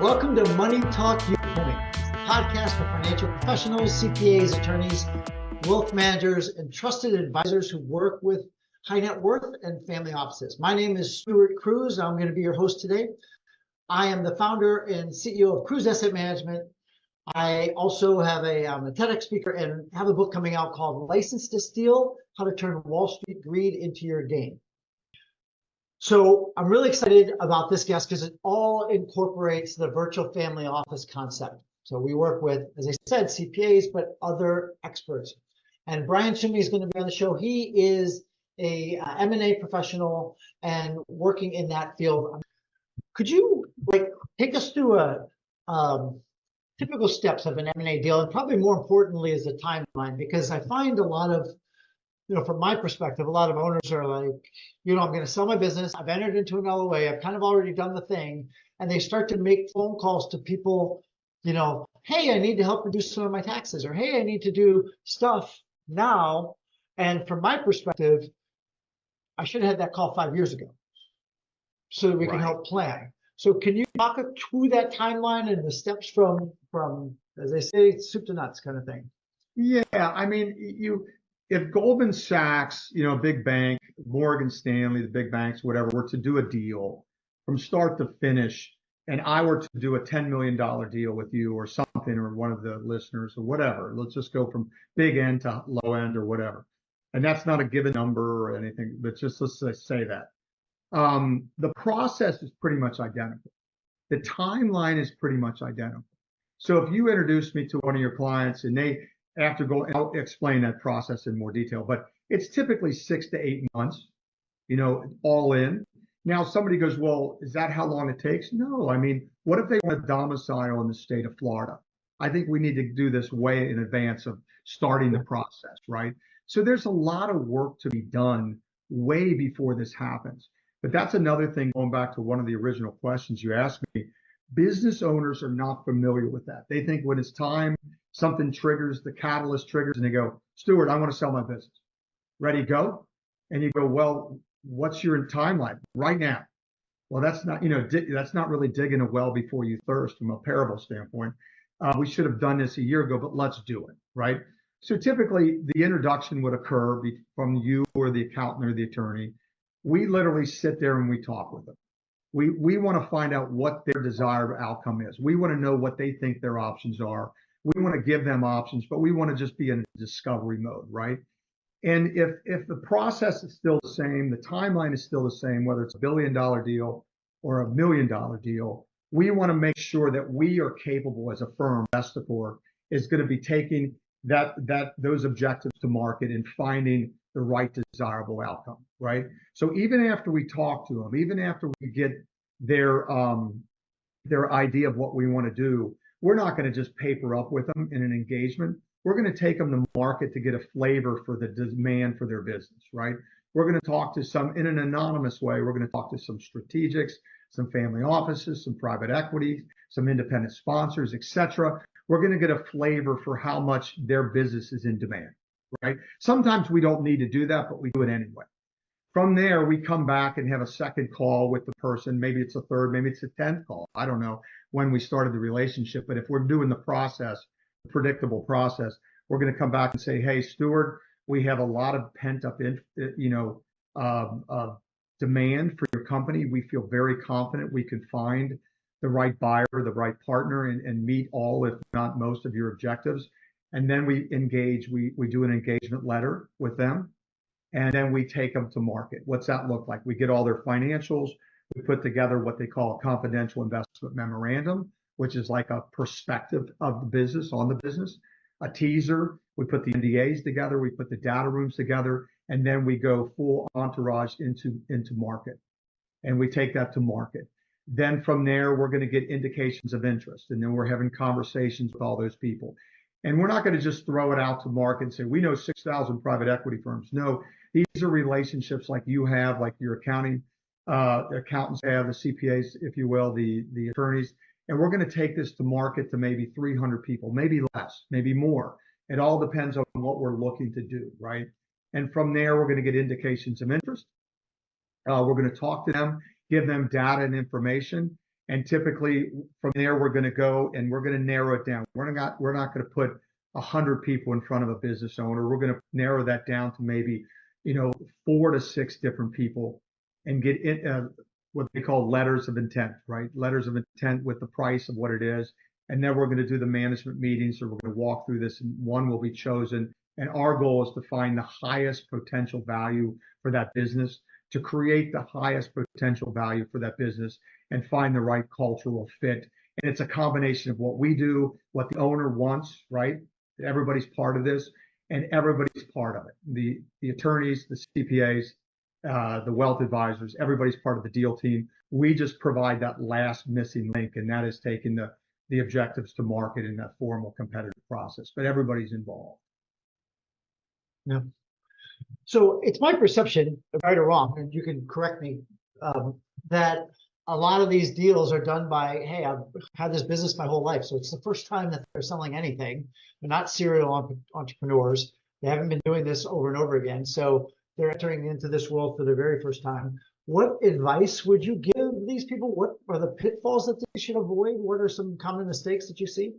Welcome to Money Talk Unit, the podcast for financial professionals, CPAs, attorneys, wealth managers, and trusted advisors who work with high net worth and family offices. My name is Stuart Cruz. I'm going to be your host today. I am the founder and CEO of Cruz Asset Management. I also have I'm a TEDx speaker and have a book coming out called License to Steal: How to Turn Wall Street Greed into Your Gain. So I'm really excited about this guest because it all incorporates the virtual family office concept. So we work with, as I said, CPAs, but other experts. And Brian Summe is going to be on the show. He is a M&A professional and working in that field. Could you take us through typical steps of an M&A deal, and probably more importantly is the timeline? Because I find a lot of, from my perspective, a lot of owners are like, I'm going to sell my business. I've entered into an LOA. I've kind of already done the thing. And they start to make phone calls to people, hey, I need to help reduce some of my taxes, or hey, I need to do stuff now. And from my perspective, I should have had that call 5 years ago so that we can help plan. So can you talk through that timeline and the steps from, as I say, soup to nuts kind of thing? Yeah, I mean, if Goldman Sachs, big bank, Morgan Stanley, the big banks, whatever, were to do a deal from start to finish, and I were to do a $10 million deal with you or something, or one of the listeners or whatever, let's just go from big end to low end or whatever. And that's not a given number or anything, but just let's say that. The process is pretty much identical. The timeline is pretty much identical. So if you introduce me to one of your clients and they after go, I'll explain that process in more detail, but it's typically 6 to 8 months, all in. Now somebody goes, well, is that how long it takes? No, I mean, what if they want to domicile in the state of Florida? I think we need to do this way in advance of starting the process, right? So there's a lot of work to be done way before this happens. But that's another thing, going back to one of the original questions you asked me. Business owners are not familiar with that. They think when it's time, something triggers, the catalyst triggers, and they go, Stuart, I want to sell my business. Ready, go? And you go, well, what's your timeline? Right now. Well, that's not, that's not really digging a well before you thirst from a parable standpoint. We should have done this a year ago, but let's do it, right? So typically the introduction would occur from you or the accountant or the attorney. We literally sit there and we talk with them. We want to find out what their desired outcome is. We want to know what they think their options are. We want to give them options, but we want to just be in discovery mode, right? And if the process is still the same, the timeline is still the same, whether it's $1 billion deal or $1 million deal, we want to make sure that we are capable as a firm, Vesticore, is going to be taking those objectives to market and finding the right desirable outcome, right? So even after we talk to them, even after we get their idea of what we want to do, we're not going to just paper up with them in an engagement. We're going to take them to market to get a flavor for the demand for their business, right? We're going to talk to some, in an anonymous way, we're going to talk to some strategics, some family offices, some private equity, some independent sponsors, etc. We're going to get a flavor for how much their business is in demand, right? Sometimes we don't need to do that, but we do it anyway. From there, we come back and have a second call with the person. Maybe it's a third, maybe it's a 10th call. I don't know when we started the relationship, but if we're doing the process, the predictable process, we're going to come back and say, hey, Stuart, we have a lot of pent up, demand for your company. We feel very confident we can find the right buyer, the right partner, and meet all, if not most, of your objectives. And then we engage, we do an engagement letter with them, and then we take them to market. What's that look like? We get all their financials. We put together what they call a confidential investment memorandum, which is like a perspective of the business, on the business, a teaser. We put the NDAs together. We put the data rooms together, and then we go full entourage into market, and we take that to market. Then from there, we're going to get indications of interest, and then we're having conversations with all those people. And we're not going to just throw it out to market and say, we know 6,000 private equity firms. No, these are relationships like you have, like your accountants have, the CPAs, if you will, the attorneys. And we're going to take this to market to maybe 300 people, maybe less, maybe more. It all depends on what we're looking to do, right? And from there, we're going to get indications of interest. We're going to talk to them, give them data and information. And typically from there, we're going to go and we're going to narrow it down. We're not going to put 100 people in front of a business owner. We're going to narrow that down to maybe, 4 to 6 different people and get what they call letters of intent, right? Letters of intent with the price of what it is. And then we're going to do the management meetings, or we're going to walk through this, and one will be chosen. And our goal is to find the highest potential value for that business, to create the highest potential value for that business, and find the right cultural fit. And it's a combination of what we do, what the owner wants, right? Everybody's part of this, and everybody's part of it. The attorneys, the CPAs, the wealth advisors, everybody's part of the deal team. We just provide that last missing link, and that is taking the objectives to market in that formal competitive process. But everybody's involved. Yeah. So it's my perception, right or wrong, and you can correct me, that a lot of these deals are done by, hey, I've had this business my whole life, so it's the first time that they're selling anything. They're not serial entrepreneurs. They haven't been doing this over and over again, so they're entering into this world for the very first time. What advice would you give these people? What are the pitfalls that they should avoid? What are some common mistakes that you see?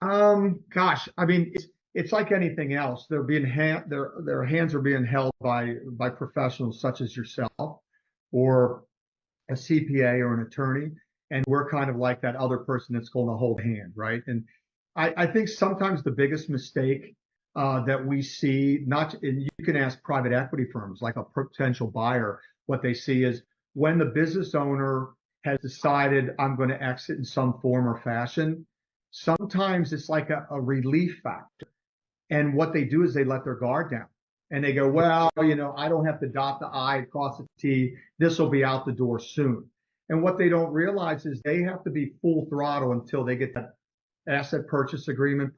Gosh, I mean, it's like anything else. They're being their hands are being held by professionals such as yourself, or a CPA or an attorney, and we're kind of like that other person that's going to hold a hand, right? And I think sometimes the biggest mistake that we see, and you can ask private equity firms, like a potential buyer, what they see is when the business owner has decided, I'm going to exit in some form or fashion, sometimes it's like a relief factor. And what they do is they let their guard down. And they go, well, I don't have to dot the I, cross the T. This will be out the door soon. And what they don't realize is they have to be full throttle until they get that asset purchase agreement,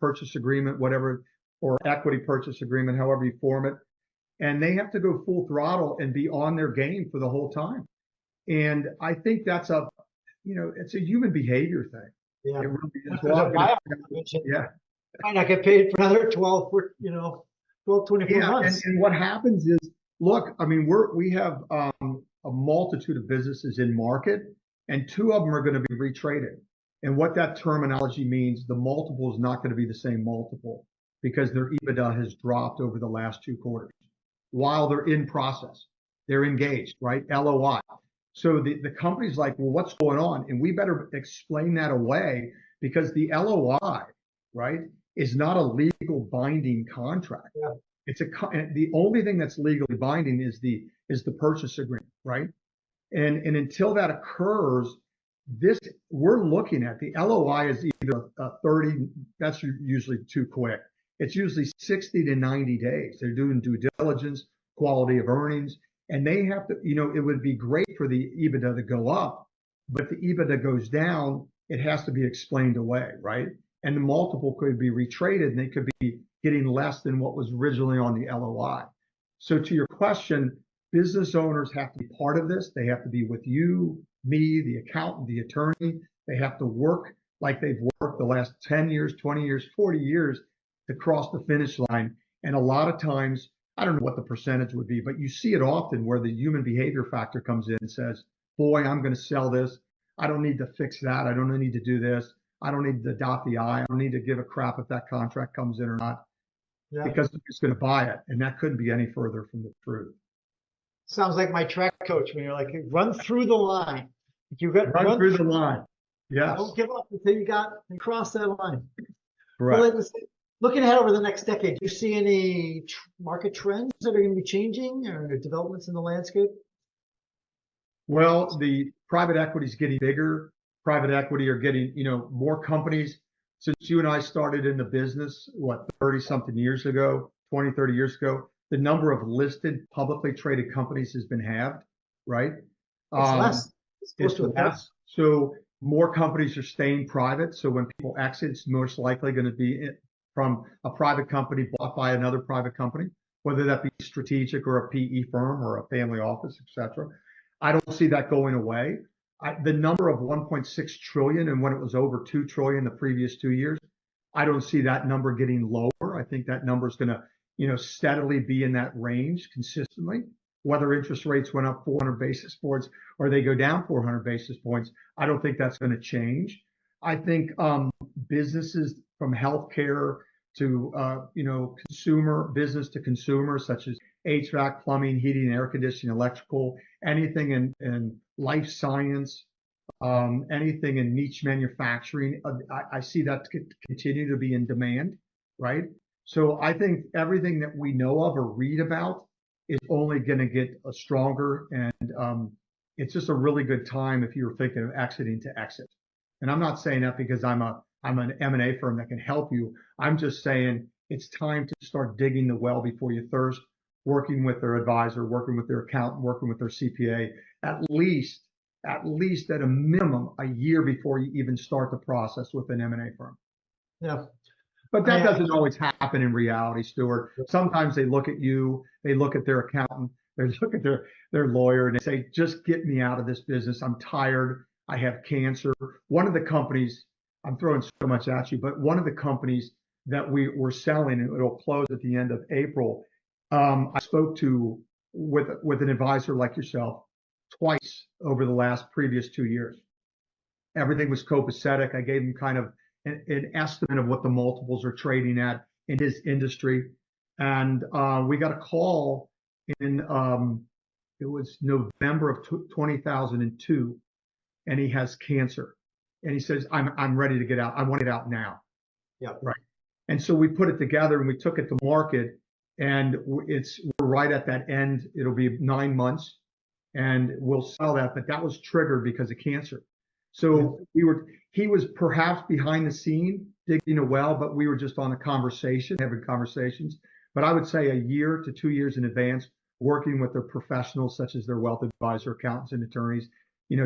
whatever, or equity purchase agreement, however you form it. And they have to go full throttle and be on their game for the whole time. And I think that's it's a human behavior thing. Yeah. It really is. Yeah. Might not get paid for another 12, 24 months. And what happens is, look, I mean, we have a multitude of businesses in market, and 2 of them are going to be retraded. And what that terminology means, the multiple is not going to be the same multiple because their EBITDA has dropped over the last 2 quarters while they're in process. They're engaged, right? LOI. So the company's like, well, what's going on? And we better explain that away, because the LOI, right, is not a legal binding contract. Yeah. The only thing that's legally binding is the purchase agreement, right? And until that occurs, we're looking at the LOI is either 30. That's usually too quick. It's usually 60 to 90 days. They're doing due diligence, quality of earnings, and they have to. It would be great for the EBITDA to go up, but if the EBITDA goes down, it has to be explained away, right? And the multiple could be retraded, and they could be getting less than what was originally on the LOI. So to your question, business owners have to be part of this. They have to be with you, me, the accountant, the attorney. They have to work like they've worked the last 10 years, 20 years, 40 years to cross the finish line. And a lot of times, I don't know what the percentage would be, but you see it often where the human behavior factor comes in and says, boy, I'm going to sell this. I don't need to fix that. I don't need to do this. I don't need to dot the I. I don't need to give a crap if that contract comes in or not, because I'm just going to buy it. And that couldn't be any further from the truth. Sounds like my track coach when you're like, run through the line. You got run through the line. Yes. Don't give up until you cross that line. Correct. Well, looking ahead over the next decade, do you see any market trends that are going to be changing, or developments in the landscape? Well, the private equity is getting bigger. Private equity are getting, more companies. Since you and I started in the business, 30 something years ago, 20, 30 years ago, the number of listed publicly traded companies has been halved, right? It's less. It's less. So more companies are staying private. So when people exit, it's most likely going to be from a private company bought by another private company, whether that be strategic or a PE firm or a family office, etc. I don't see that going away. The number of 1.6 trillion, and when it was over 2 trillion the previous 2 years, I don't see that number getting lower. I think that number is going to, steadily be in that range consistently. whether interest rates went up 400 basis points or they go down 400 basis points. I don't think that's going to change. I think businesses from healthcare to consumer business to consumer, such as HVAC, plumbing, heating, air conditioning, electrical, anything in life science, anything in niche manufacturing. I see that continue to be in demand, right? So I think everything that we know of or read about is only going to get stronger, and it's just a really good time if you're thinking of exiting to exit. And I'm not saying that because I'm an M&A firm that can help you. I'm just saying it's time to start digging the well before you thirst, working with their advisor, working with their accountant, working with their CPA, at least at a minimum a year before you even start the process with an M&A firm. Yeah. But that doesn't always happen in reality, Stuart. Sometimes they look at you, they look at their accountant, they look at their lawyer, and they say, just get me out of this business. I'm tired. I have cancer. One of the companies, I'm throwing so much at you, but one of the companies that we were selling, and it'll close at the end of April, I spoke to with an advisor like yourself twice over the last previous 2 years. Everything was copacetic. I gave him kind of an estimate of what the multiples are trading at in his industry. And we got a call in, it was November of 2002, and he has cancer. And he says, I'm ready to get out. I want to get out now. Yeah. Right. And so we put it together and we took it to market, and we're right at that end. It'll be 9 months and we'll sell that, but that was triggered because of cancer. So he was perhaps behind the scene digging a well, but we were just on a conversation, having conversations. But I would say a year to 2 years in advance, working with their professionals, such as their wealth advisor, accountants, and attorneys,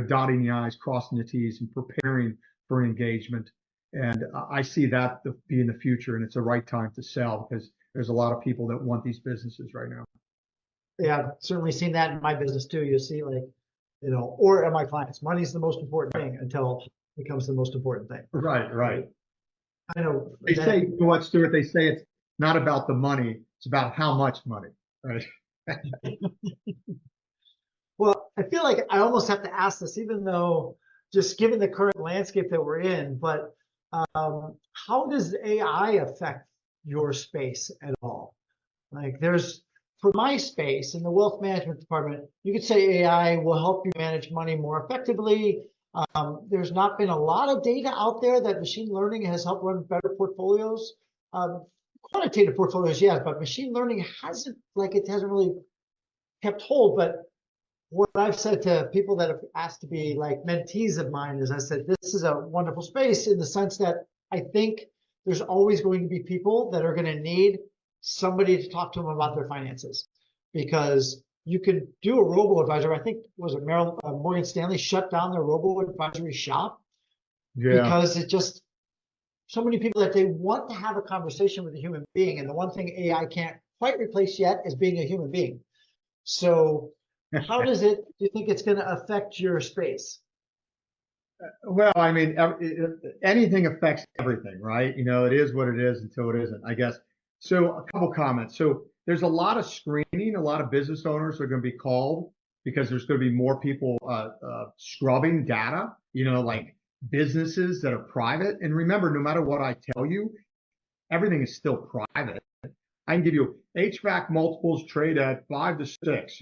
dotting the I's, crossing the T's, and preparing for an engagement. And I see that being the future, and it's the right time to sell because there's a lot of people that want these businesses right now. Yeah, I've certainly seen that in my business too. You see, or at my clients, money's the most important thing until it becomes the most important thing. Right. I know. They say, you know what, Stuart? They say it's not about the money; it's about how much money, right? Well, I feel like I almost have to ask this, even though just given the current landscape that we're in, but how does AI affect your space at all? For my space in the wealth management department, you could say AI will help you manage money more effectively. There's not been a lot of data out there that machine learning has helped run better portfolios. Quantitative portfolios, yes, but machine learning hasn't really kept hold. But what I've said to people that have asked to be like mentees of mine is I said, this is a wonderful space in the sense that I think there's always going to be people that are going to need somebody to talk to them about their finances, because you can do a robo-advisor. I think, was it Morgan Stanley shut down their robo-advisory shop because it just, so many people that they want to have a conversation with a human being. And the one thing AI can't quite replace yet is being a human being. So how do you think it's going to affect your space? Well, I mean, anything affects everything, right? It is what it is until it isn't, I guess. So a couple comments. So there's a lot of screening. A lot of business owners are going to be called because there's going to be more people scrubbing data, like businesses that are private. And remember, no matter what I tell you, everything is still private. I can give you HVAC multiples trade at 5 to 6,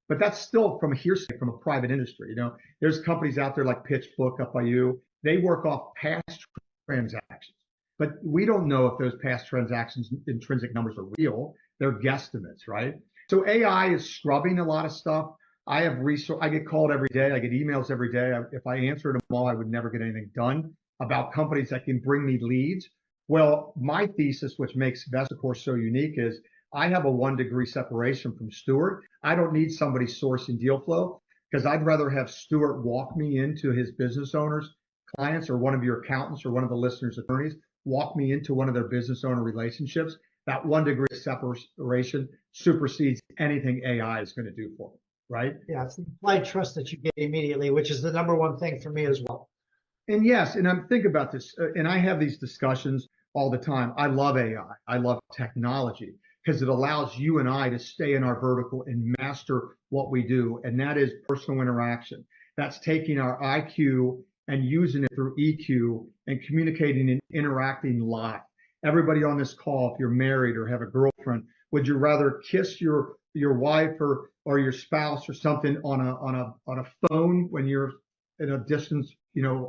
but that's still from a hearsay from a private industry. There's companies out there like PitchBook up by you. They work off past transactions, but we don't know if those past transactions intrinsic numbers are real. They're guesstimates, right? So AI is scrubbing a lot of stuff. I get called every day. I get emails every day. If I answered them all, I would never get anything done about companies that can bring me leads. Well, my thesis, which makes Vesticore so unique, is I have a 1 degree separation from Stuart. I don't need somebody sourcing deal flow because I'd rather have Stuart walk me into his business owners, clients, or one of your accountants or one of the listeners' attorneys, walk me into one of their business owner relationships. That 1 degree separation supersedes anything AI is going to do for me, right? Yeah, it's the implied trust that you get immediately, which is the number one thing for me as well. And yes, and I'm thinking about this, and I have these discussions all the time. I love AI. I love technology. because it allows you and I to stay in our vertical and master what we do. And that is personal interaction. That's taking our IQ and using it through EQ and communicating and interacting live. Everybody on this call, if you're married or have a girlfriend, would you rather kiss your wife or your spouse or something on a phone when you're in a distance,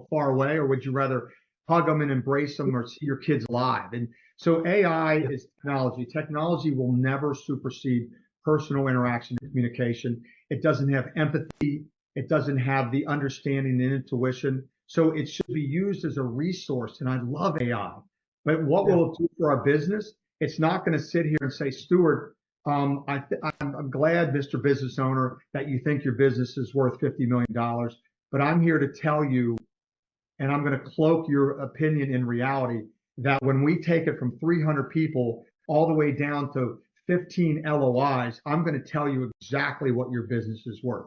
far away, or would you rather hug them and embrace them or see your kids live? And so AI is technology. Technology will never supersede personal interaction and communication. It doesn't have empathy. It doesn't have the understanding and intuition. So it should be used as a resource. And I love AI. But what will it do for our business? It's not going to sit here and say, Stuart, I'm glad, Mr. Business Owner, that you think your business is worth $50 million. But I'm here to tell you, and I'm going to cloak your opinion in reality, that when we take it from 300 people all the way down to 15 LOIs, I'm going to tell you exactly what your business is worth.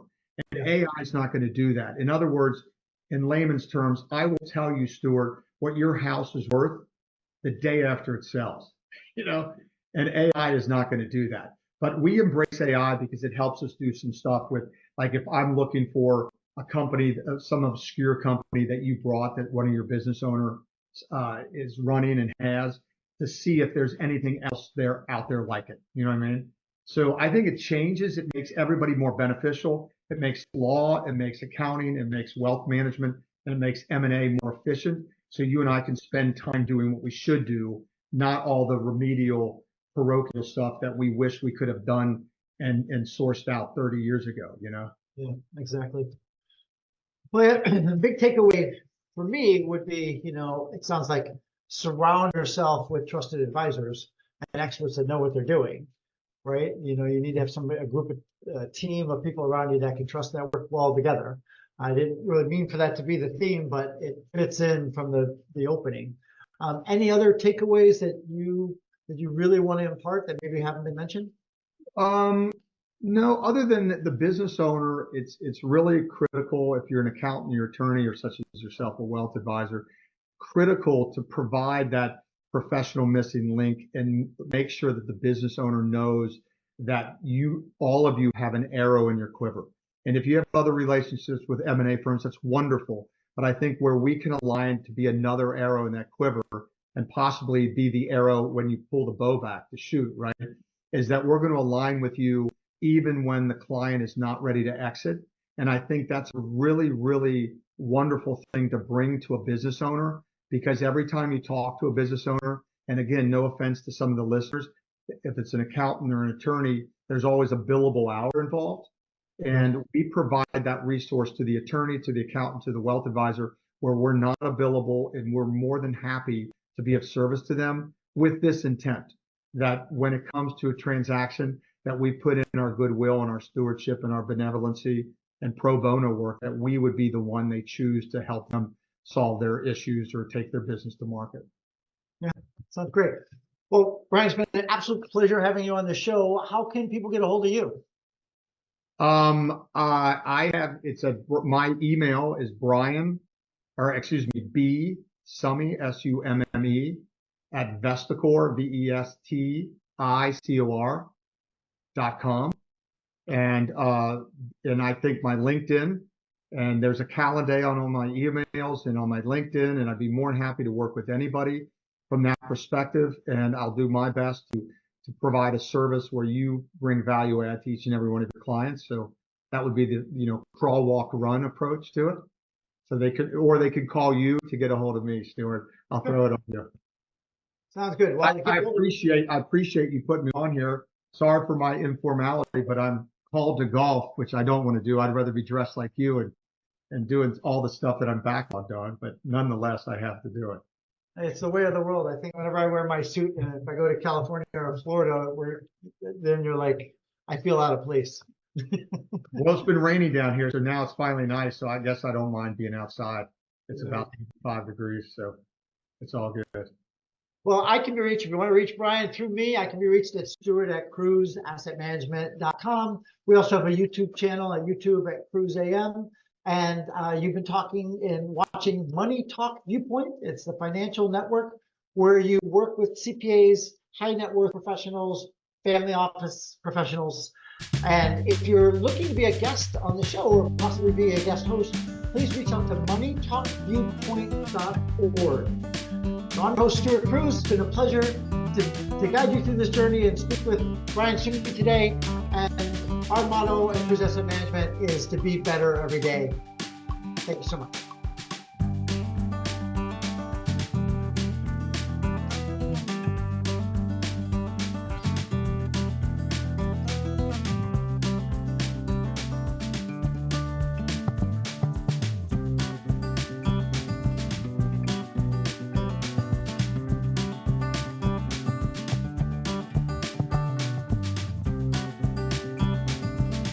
And AI is not going to do that. In other words, in layman's terms, I will tell you, Stuart, what your house is worth the day after it sells, and AI is not going to do that. But we embrace AI because it helps us do some stuff with, like, if I'm looking for a company, some obscure company that you brought that one of your business owner is running and has, to see if there's anything else out there like it. You know what I mean? So I think it changes. It makes everybody more beneficial. It makes law, it makes accounting, it makes wealth management, and it makes M&A more efficient. So you and I can spend time doing what we should do, not all the remedial, parochial stuff that we wish we could have done and sourced out 30 years ago, Yeah, exactly. Well, the big takeaway for me would be, it sounds like surround yourself with trusted advisors and experts that know what they're doing, right? You need to have a group, a team of people around you that can trust that work well together. I didn't really mean for that to be the theme, but it fits in from the opening. Any other takeaways that you really want to impart that maybe haven't been mentioned? No, other than the business owner, it's really critical if you're an accountant, your attorney, or such as yourself, a wealth advisor, critical to provide that professional missing link and make sure that the business owner knows that all of you have an arrow in your quiver. And if you have other relationships with M&A firms, that's wonderful. But I think where we can align to be another arrow in that quiver and possibly be the arrow when you pull the bow back to shoot, right, is that we're going to align with you even when the client is not ready to exit. And I think that's a really, really wonderful thing to bring to a business owner, because every time you talk to a business owner, and again, no offense to some of the listeners, if it's an accountant or an attorney, there's always a billable hour involved. And we provide that resource to the attorney, to the accountant, to the wealth advisor, where we're not a billable, and we're more than happy to be of service to them with this intent, that when it comes to a transaction, that we put in our goodwill and our stewardship and our benevolency and pro bono work, that we would be the one they choose to help them solve their issues or take their business to market. Yeah, sounds great. Well, Brian, it's been an absolute pleasure having you on the show. How can people get a hold of you? My email is B Summe, Summe, at Vesticore, VESTICOR.com. And I think my LinkedIn, and there's a calendar on all my emails and on my LinkedIn, and I'd be more than happy to work with anybody from that perspective. And I'll do my best to provide a service where you bring value add to each and every one of your clients. So that would be the crawl, walk, run approach to it. So they could call you to get a hold of me, Stuart. I'll throw it on you. Sounds good. Well, I appreciate you putting me on here. Sorry for my informality, but I'm called to golf, which I don't want to do. I'd rather be dressed like you and doing all the stuff that I'm backlogged on, but nonetheless, I have to do it. It's the way of the world. I think whenever I wear my suit, and if I go to California or Florida, then you're like, I feel out of place. Well, it's been rainy down here, so now it's finally nice. So I guess I don't mind being outside. It's about 5 degrees, so it's all good. Well, I can be reached, if you want to reach Brian through me, I can be reached at Stuart@CruiseAssetManagement.com. We also have a YouTube channel at YouTube at Cruise AM. And you've been talking and watching Money Talk Viewpoint. It's the financial network where you work with CPAs, high net worth professionals, family office professionals. And if you're looking to be a guest on the show or possibly be a guest host, please reach out to moneytalkviewpoint.org. So I'm your host, Stuart Cruz. It's been a pleasure to guide you through this journey and speak with Brian Summe today. And our motto at Cruz Asset Management is to be better every day. Thank you so much.